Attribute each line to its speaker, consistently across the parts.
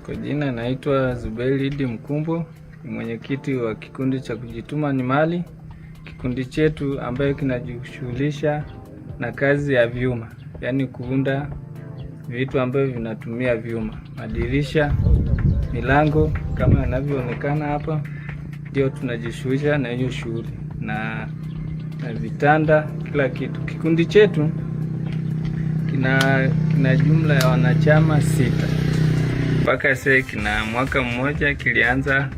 Speaker 1: Kwa jina naitwa Zuberi Idi Mkumbo, ni mwenyekiti wa kikundi cha Kujituma ni Mali. Kikundi chetu ambayo kinajishughulisha na kazi ya vyuma, yaani kuunda vitu ambavyo vinatumia vyuma, madirisha, milango kama yanavyoonekana hapa. Ndio tunajishughulisha na hiyo shughuli na vitanda, kila kitu. Kikundi chetu kina jumla ya wanachama 6. Mpaka sasa kina mwaka mmoja, kilianza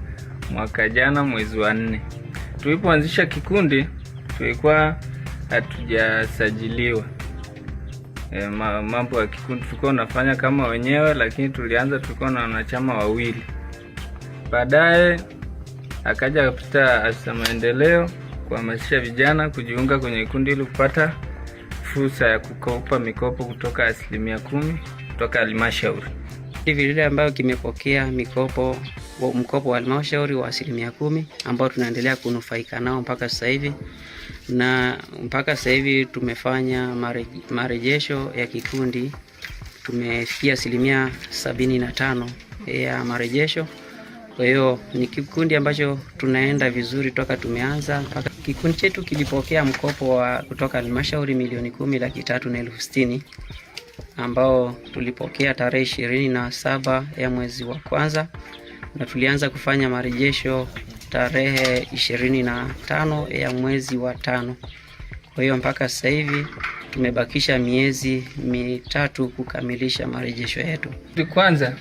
Speaker 1: mwaka jana mwezi wa 4. Tulipoanzisha kikundi tulikuwa hatujasajiliwa. Mambo ya kikundi tulikuwa tunafanya kama wenyewe, lakini tulikuwa na wanachama 2. Baadaye akaja kupita afisa maendeleo kuhamasisha vijana kujiunga kwenye kikundi ili kupata fursa ya kukopa mikopo kutoka 10% kutoka halmashauri.
Speaker 2: Vile ambayo kimepokea mkopo wa halmashauri wa 10% ambao tunaendelea kunufaika nao mpaka sasa hivi, na mpaka sasa hivi tumefanya marejesho ya kikundi, tumefikia 75% ya marejesho. Kwa hiyo ni kikundi ambacho tunaenda vizuri toka tumeanza. Kikundi chetu kilipokea mkopo wa kutoka halmashauri milioni 10,360,000 ambao tulipokea tarehe 27 ya mwezi wa kwanza, na tulianza kufanya marejesho tarehe 25 ya mwezi wa 5. Kwa hiyo mpaka sasa hivi tumebakisha miezi 3 kukamilisha marejesho yetu.
Speaker 1: Kwanza,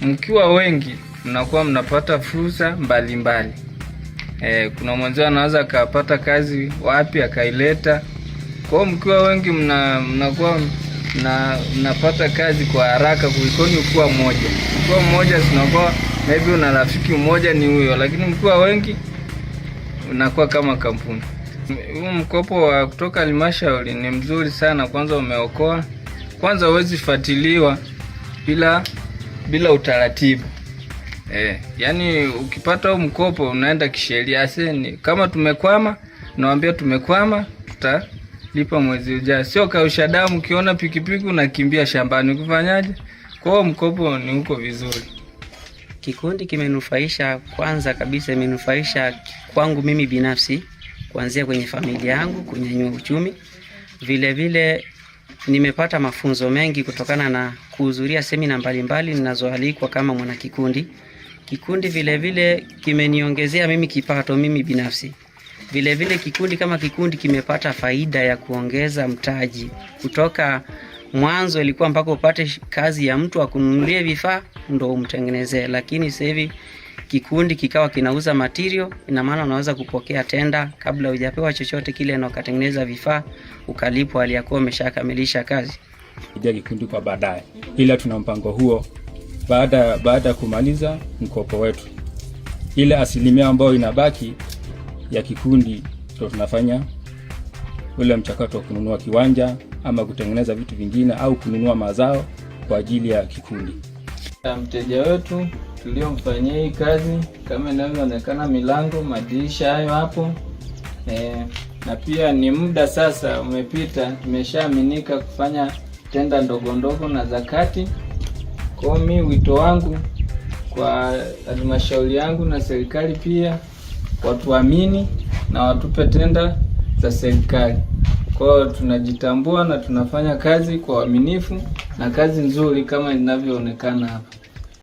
Speaker 1: mkiwa wengi mnakuwa mnapata fursa mbalimbali. Kuna mmoja anaweza akapata kazi wapi akaileta. Kwa hiyo mkiwa wengi mnakuwa mnapata kazi kwa haraka kuliko ukiwa mmoja. Ukiwa mmoja tunakuwa maybe una rafiki mmoja ni huyo, lakini mkiwa wengi unakuwa kama kampuni. Huu mkopo wa kutoka halmashauri ni mzuri sana. Kwanza umeokoa. Kwanza huwezi fuatiliwa bila utaratibu. Yaani ukipata huu mkopo unaenda kisheria. Aseni kama tumekwama, nawaambia tumekwama, tutalipa mwezi ujao. Sio kausha damu, ukiona pikipiki unakimbia shambani. Ukifanyaje? Kwa hiyo mkopo ni uko vizuri.
Speaker 2: Kikundi kimenufaisha, kwanza kabisa imenufaisha kwangu mimi binafsi, kuanzia kwenye familia yangu, kunyanyua uchumi. Vile vile nimepata mafunzo mengi kutokana na kuhudhuria semina mbalimbali ninazoalikwa kama mwana kikundi. Kikundi vile vile kimeniongezea mimi kipato mimi binafsi. Vile vile kikundi kama kikundi kimepata faida ya kuongeza mtaji. Kutoka mwanzo ilikuwa mpaka upate kazi ya mtu akununulie vifaa ndo umtengenezee, lakini sasa hivi kikundi kikawa kinauza material. Ina maana unaweza kupokea tenda kabla hujapewa chochote kile, na ukatengeneza vifaa ukalipwa aliyakuwa umeshakamilisha kazi.
Speaker 3: Kikundi kwa baadaye, ila tuna mpango huo baada kumaliza mkopo wetu, ile 10% ambayo inabaki ya kikundi ndio tunafanya ule mchakato wa kununua kiwanja ama kutengeneza vitu vingine au kununua mazao kwa ajili ya kikundi.
Speaker 1: Mteja wetu tuliomfanyia hii kazi kama inavyoonekana, milango, madirisha hayo hapo. Na pia ni muda sasa umepita, tumeshaaminika kufanya tenda ndogo na zakati. Kwa mimi wito wangu kwa halmashauri yangu na serikali pia, watuamini na watupe tenda za serikali. Kwa hiyo tunajitambua na tunafanya kazi kwa uaminifu na kazi nzuri kama inavyoonekana hapa.